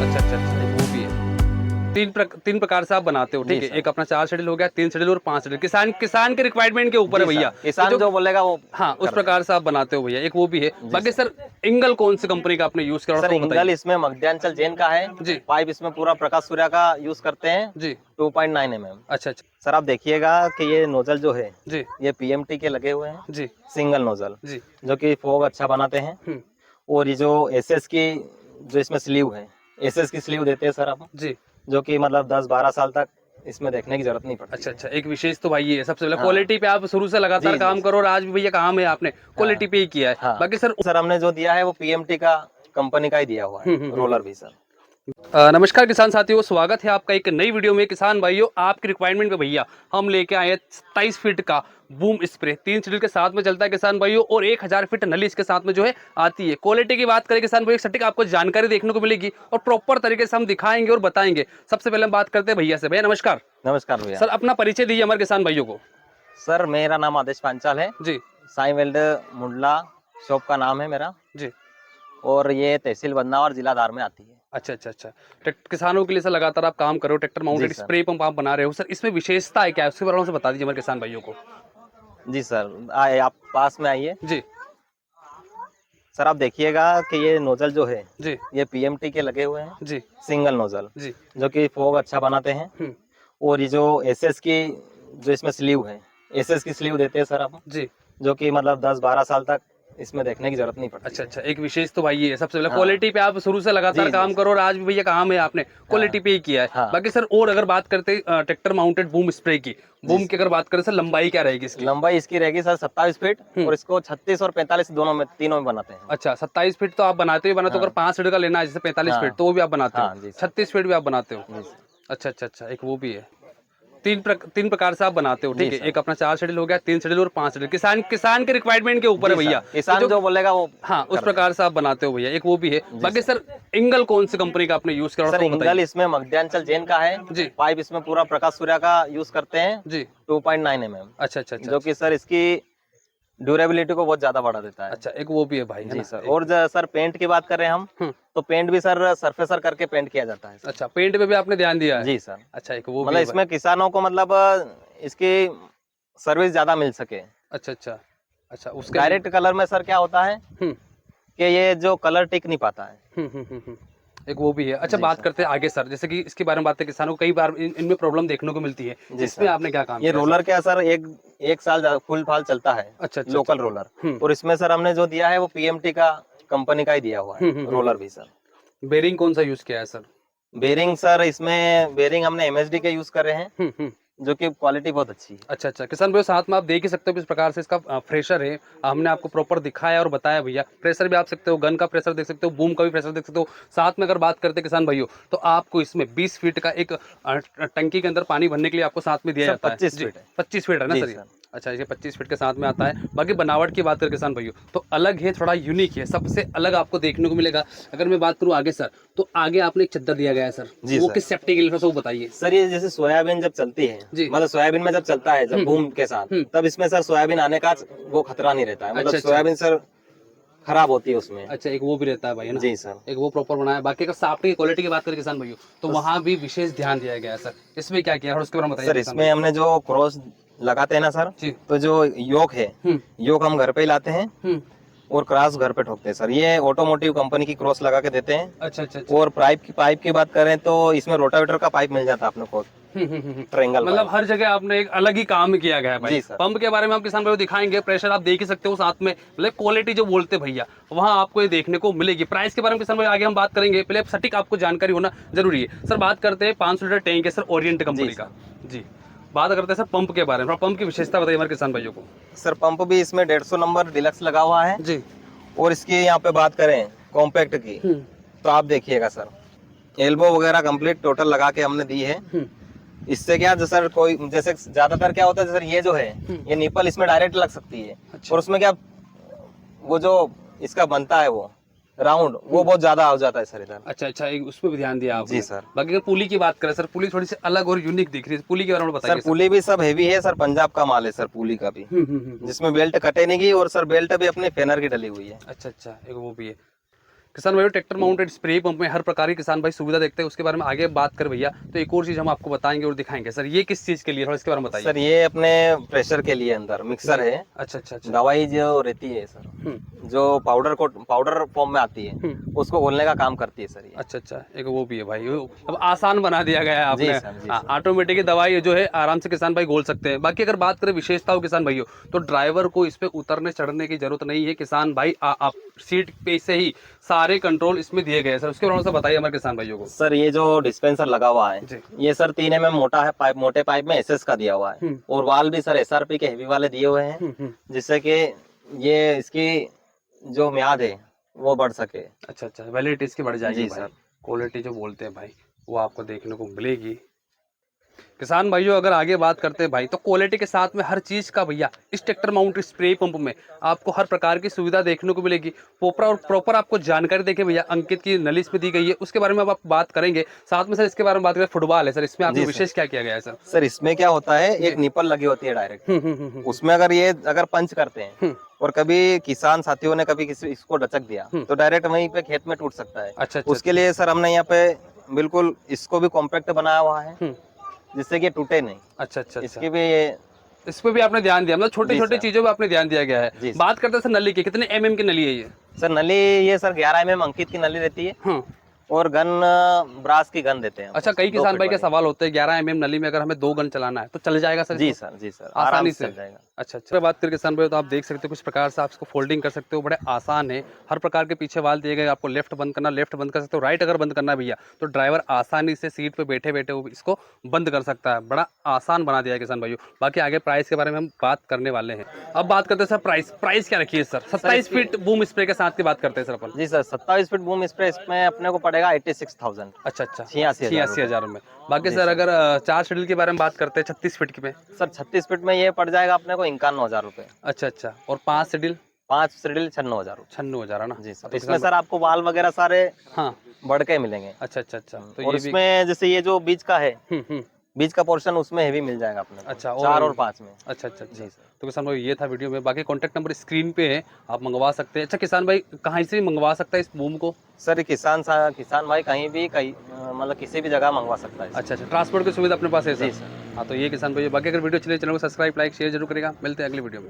अच्छा अच्छा अच्छा, एक वो भी है। तीन प्रकार से आप बनाते हो, ठीक है। एक अपना 4 शेड्यूल हो गया, 3 शेड्यूल और 5 शेड्यूल। किसान के रिक्वायरमेंट के ऊपर है भैया, किसान जो बोलेगा वो। हाँ उस प्रकार से आप बनाते हो भैया। एक वो भी है। बाकी सर इंगल कौन सी कंपनी का आपने यूज करा सर, वो इंगल बताइए इसमें मध्यांचल जैन का है जी। पाइप इसमें पूरा प्रकाश सूर्या का यूज करते हैं जी 2.9 mm। अच्छा अच्छा सर आप देखिएगा कि ये नोजल जो है जी ये पीएमटी के लगे हुए हैं, जी सिंगल नोजल, जी जो कि फोग अच्छा बनाते हैं। और ये जो एसएस की जो इसमें स्लीव है, एसएस की स्लीव देते हैं सर आप, जी। जो कि मतलब 10-12 साल तक इसमें देखने की जरूरत नहीं पड़ती। अच्छा अच्छा, एक विशेष तो भाई ये है सबसे पहले हाँ। क्वालिटी पे आप शुरू से लगातार जी, जी, काम करो और आज भी भैया काम है आपने क्वालिटी पे ही किया है। हाँ। बाकी सर सर हमने जो दिया है वो पीएमटी का कंपनी का ही दिया हुआ है, रोलर भी सर। नमस्कार किसान साथियों, स्वागत है आपका एक नई वीडियो में। किसान भाइयों आपकी रिक्वायरमेंट पे भैया हम लेके आए हैं 27 फीट का बूम स्प्रे। 3 शेड्यूल के साथ में चलता है किसान भाइयों, और 1000 फीट नली इसके साथ में जो है आती है। क्वालिटी की बात करें किसान भाइयों, सटीक आपको जानकारी देखने को मिलेगी और प्रॉपर तरीके से हम दिखाएंगे और बताएंगे। सबसे पहले हम बात करते हैं भैया से। भैया नमस्कार। नमस्कार भैया। सर अपना परिचय दीजिए हमारे किसान भाइयों को। सर मेरा नाम आदेश पांचाल है जी साई वेल्ड मुंडला शॉप का नाम है मेरा, जी। और ये तहसील बदनावर जिला धार में आती है। अच्छा अच्छा अच्छा, किसानों के लिए सर लगातार आप काम करो, ट्रैक्टर माउंटेड स्प्रे पंप आप बना रहे हो। सर इसमें विशेषता है क्या है, उसके बारे में से बता दीजिए हमारे किसान भाइयों को। जी सर, आए आप पास में आइए। जी सर आप देखिएगा कि ये नोजल जो है जी ये पीएमटी के लगे हुए हैं, जी सिंगल नोजल, जी। जो कि फोग अच्छा बनाते हैं। और ये जो एसएस की जो इसमें स्लीव है, एसएस की स्लीव देते हैं सर आप, जी। जो कि मतलब 10-12 साल तक इसमें देखने की जरूरत नहीं पड़ती। अच्छा अच्छा, एक विशेष तो भाई ये है सबसे पहले हाँ। क्वालिटी पे आप शुरू से लगातार जी, काम करो और आज भी भैया काम है आपने क्वालिटी पे ही किया है। हाँ। बाकी सर और अगर बात करते ट्रैक्टर माउंटेड बूम स्प्रे की, बूम की अगर बात करें सर लंबाई क्या रहेगी इसकी? लंबाई इसकी रहेगी सर 27 फीट, और इसको 36 और 45 दोनों में, तीनों में बनाते हैं। अच्छा 27 फीट तो आप बनाते हो अगर 5 फीट का लेना है जैसे 45 फीट तो वो भी आप बनाते हाँ हो, जी 36 फीट भी आप बनाते हो। अच्छा अच्छा अच्छा, एक वो भी है। तीन प्रकार से आप बनाते हो, ठीक है। एक अपना 4 शेड्यूल हो गया, 3 शेड्यूल और 5 शेड्यूल। किसान के रिक्वायरमेंट के ऊपर है भैया, किसान जो बोलेगा वो। हाँ उस प्रकार से आप बनाते हो भैया। एक वो भी है। बाकी सर इंगल कौन सी कंपनी का आपने यूज करा सर, वो इंगल बताइए इसमें मध्यांचल जैन का है जी। पाइप इसमें पूरा प्रकाश सूर्या का यूज करते हैं जी 2.9 mm, अच्छा अच्छा अच्छा जो कि सर इसकी ड्यूरेबिलिटी को बहुत ज्यादा बढ़ा देता है। अच्छा, एक वो भी है भाई, है जी ना? सर। और सर पेंट की बात करें हम, तो पेंट भी सर सरफेसर करके पेंट किया जाता है। अच्छा, पेंट पे भी आपने ध्यान दिया है? जी सर। अच्छा, एक वो भी मतलब है इसमें किसानों को मतलब इसकी सर्विस ज्यादा मिल सके। अच्छा अच्छा अच्छा, उसके डायरेक्ट कलर में सर क्या होता है हम्म कि ये जो कलर टिक नहीं पाता है। एक वो भी है। अच्छा बात करते हैं आगे सर, जैसे कि इसके बारे में बात है, किसानों को कई बार इनमें प्रॉब्लम देखने को मिलती है, इसमें आपने क्या काम ये किया? रोलर क्या सर, एक साल फुल फाल चलता है। अच्छा अच्छा, लोकल रोलर। और इसमें सर हमने जो दिया है वो पीएमटी का कंपनी का ही दिया हुआ है रोलर भी सर। बेरिंग कौन सा यूज किया है सर? बेरिंग सर, इसमें बेरिंग हमने एमएसडी के यूज करे हैं, जो कि क्वालिटी बहुत अच्छी है। अच्छा अच्छा, किसान भाई साथ में आप देख ही सकते हो किस प्रकार से इसका प्रेशर है। हमने आपको प्रॉपर दिखाया और बताया भैया। प्रेशर भी आप सकते हो, गन का प्रेशर देख सकते हो, बूम का भी प्रेशर देख सकते हो। साथ में अगर बात करते हैं किसान भाइयों, तो आपको इसमें 20 फीट का एक टंकी के अंदर पानी भरने के लिए आपको साथ में दिया जाता है। 25 फीट है। 25 फीट है ना सर? अच्छा, ये 25 फीट के साथ में आता है। बाकी बनावट की बात करें किसान भाइयों तो अलग है, थोड़ा यूनिक है, सबसे अलग आपको देखने को मिलेगा। अगर मैं बात करूं आगे सर, तो आगे आपने एक चद्दर दिया गया है सर, वो किस सेफ्टी के लिए वो बताइए सर। ये जैसे सोयाबीन जब चलती है, मतलब सोयाबीन में जब चलता है जब बूम के साथ, तब इसमें सर सोयाबीन आने का वो खतरा नहीं रहता है। मतलब सोयाबीन सर खराब होती है उसमें। अच्छा, एक वो भी रहता है भाई, है ना? जी सर। एक वो प्रॉपर बनाया है। बाकी अगर साफ्ट की क्वालिटी की बात करें किसान भाइयों, तो वहाँ भी विशेष ध्यान दिया गया है सर। इसमें क्या किया है और उसके बारे में बताइए सर। इसमें हमने जो क्रॉस लगाते हैं ना सर, तो जो योक है, योक हम घर पे ही लाते हैं और क्रॉस घर पे ठोकते हैं सर। ये ऑटोमोटिव कंपनी की क्रॉस लगा के देते हैं। अच्छा अच्छा। और पाइप की बात करें तो इसमें रोटावेटर का पाइप मिल जाता है अपने को, ट्रायंगल। मतलब हर जगह आपने एक अलग ही काम किया गया है भाई। पंप के बारे में हम किसान भाई दिखाएंगे, प्रेशर आप देख ही सकते हो साथ में। मतलब क्वालिटी जो बोलते भैया वहाँ आपको ये देखने को मिलेगी। प्राइस के बारे में किसान भाई आगे हम बात करेंगे, पहले सटीक आपको जानकारी होना जरूरी है। सर बात करते हैं 500 लीटर टैंक है सर, ओरिएंट कंपनी का। जी, बात करते हैं सर पंप के बारे में। पंप की विशेषता बताइए हमारे किसान भाइयों को। सर पंप भी इसमें 150 नंबर डिलक्स लगा हुआ है जी। और इसकी यहाँ पे बात करें कॉम्पैक्ट की, तो आप देखिएगा सर, एल्बो वगैरह कंप्लीट टोटल लगा के हमने दी है। इससे क्या सर, कोई जैसे ज्यादातर क्या होता है सर, ये जो है ये निपल इसमें डायरेक्ट लग सकती है। और उसमें क्या वो जो इसका बनता है वो राउंड, वो बहुत ज्यादा हो जाता है सर इधर। अच्छा अच्छा, उस पर भी ध्यान दिया आपने। जी सर। बाकी अगर पुली की बात करें सर, पुली थोड़ी सी अलग और यूनिक दिख रही है, पुली के बारे में बताइए सर। पुली भी सब हेवी है सर, पंजाब का माल है सर पुली का भी, जिसमें बेल्ट कटे नहीं की, और सर बेल्ट भी अपने फेनर की डली हुई है। अच्छा अच्छा, एक वो भी है। किसान भाई ट्रैक्टर माउंटेड स्प्रे पंप में हर प्रकार की किसान भाई सुविधा देखते हैं, उसके बारे में आगे बात कर भैया। तो एक और चीज हम आपको बताएंगे और दिखाएंगे सर, ये किस चीज के लिए, थोड़ा इसके बारे में बताइए सर ये अपने प्रेशर के लिए अंदर मिक्सर है। अच्छा अच्छा अच्छा। दवाई जो रहती है सर, जो पाउडर फॉर्म में आती है, उसको घोलने का काम करती है सर ये। अच्छा अच्छा, एक वो भी है भाई, अब आसान बना दिया गया है आपने। जी सर, जी सर। ऑटोमेटिक दवाई जो है आराम से किसान भाई घोल सकते हैं। बाकी अगर बात करें विशेषताओं किसान भाइयों, तो ड्राइवर को इस पे उतरने चढ़ने की जरूरत नहीं है किसान भाई, आप सीट पे से ही सारे कंट्रोल इसमें दिए गए हैं सर। उसके बारे में बताइए हमारे किसान भाइयों को। सर ये जो डिस्पेंसर लगा हुआ है, जी। ये सर 3 mm मोटा है पाइप, मोटे पाइप में एसएस का दिया हुआ है, और वाल भी सर एसआरपी के हेवी वाले दिए हुए हैं, जिससे कि ये इसकी जो म्याद है वो बढ़ सके। अच्छा अच्छा, वैलिडिटी इसकी बढ़ जाएगी जी भाई। सर। क्वालिटी जो बोलते हैं भाई वो आपको देखने को मिलेगी। किसान भाइयों अगर आगे बात करते हैं भाई, तो क्वालिटी के साथ में हर चीज का भैया इस ट्रैक्टर माउंट स्प्रे पंप में आपको हर प्रकार की सुविधा देखने को मिलेगी। प्रॉपर आपको जानकारी देखे भैया अंकित की नली इसमें दी गई है, उसके बारे में अब आप बात करेंगे। साथ में सर इसके बारे में बात करें, फुटबॉल है सर, इसमें आपने विशेष क्या किया गया है सर? सर इसमें क्या होता है, एक निपल लगी होती है डायरेक्ट, उसमें अगर पंच करते हैं और कभी किसान साथियों ने कभी किसी इसको डचक दिया तो डायरेक्ट वहीं पे खेत में टूट सकता है। अच्छा, उसके लिए सर हमने यहाँ पे बिल्कुल इसको भी कॉम्पैक्ट बनाया हुआ है, जिससे कि टूटे नहीं। अच्छा अच्छा, इसकी भी ये इस पे भी आपने ध्यान दिया, मतलब छोटी जी छोटी सर। चीजों पे आपने ध्यान दिया गया है। जी बात करते हैं सर नली की, कितने mm की नली है ये? सर नली ये सर 11 mm अंकित की नली रहती है, हाँ। और गन ब्रास की गन देते हैं। अच्छा, कई किसान भाई के सवाल होते हैं 11 mm नली में अगर हमें 2 गन चलाना है तो चल जाएगा सर? जी सर, जी सर, आसानी से चल जाएगा। अच्छा अच्छा। बात करें किसान भाई, तो आप देख सकते हो कुछ प्रकार से आप इसको फोल्डिंग कर सकते हो, बड़े आसान है। हर प्रकार के पीछे वाल दिए गए, आपको लेफ्ट बंद करना लेफ्ट बंद कर सकते हो, राइट अगर बंद करना भैया तो ड्राइवर आसानी से सीट पे बैठे बैठे वो इसको बंद कर सकता है। बड़ा आसान बना दिया है किसान भाइयों। बाकी आगे प्राइस के बारे में हम बात करने वाले हैं। अब बात करते हैं सर प्राइस क्या रखी है सर? 27 फीट बूम स्प्रे के साथ की बात करते हैं सर अपन। जी सर, 27 फीट बूम स्प्रे इसमें अपने को पड़ेगा 86,000। अच्छा अच्छा, 86,000 में। बाकी सर अगर 4 शेड्यूल के बारे में बात करते हैं 36 फीट की में, सर 36 फीट में ये पड़ जाएगा अपने को 51,000 रुपए। अच्छा अच्छा, और 5 शेड्यूल 96,000 रुपए। 96,000 है ना? जी सर, तो इसमें सर आपको वाल वगैरह सारे हाँ बढ़ के मिलेंगे। अच्छा अच्छा अच्छा, तो और ये भी इसमें जैसे ये जो बीच का है, बीच का पोर्शन उसमें हेवी मिल जाएगा अपने को। अच्छा, 4 और 5 में। अच्छा अच्छा अच्छा। जी सर। तो किसान भाई ये था वीडियो में, बाकी कॉन्टैक्ट नंबर स्क्रीन पे है, आप मंगवा सकते हैं। अच्छा किसान भाई कहाँ से मंगवा सकता है इस बूम को? सर ये किसान भाई कहीं भी मतलब किसी भी जगह मंगवा सकता है। अच्छा अच्छा, ट्रांसपोर्ट की सुविधा अपने पास है सर? जी सर। हाँ, तो ये किसान भाई, बाकी अगर वीडियो चले चैनल को सब्सक्राइब लाइक शेयर जरूर करेगा। मिलते हैं अगली वीडियो में।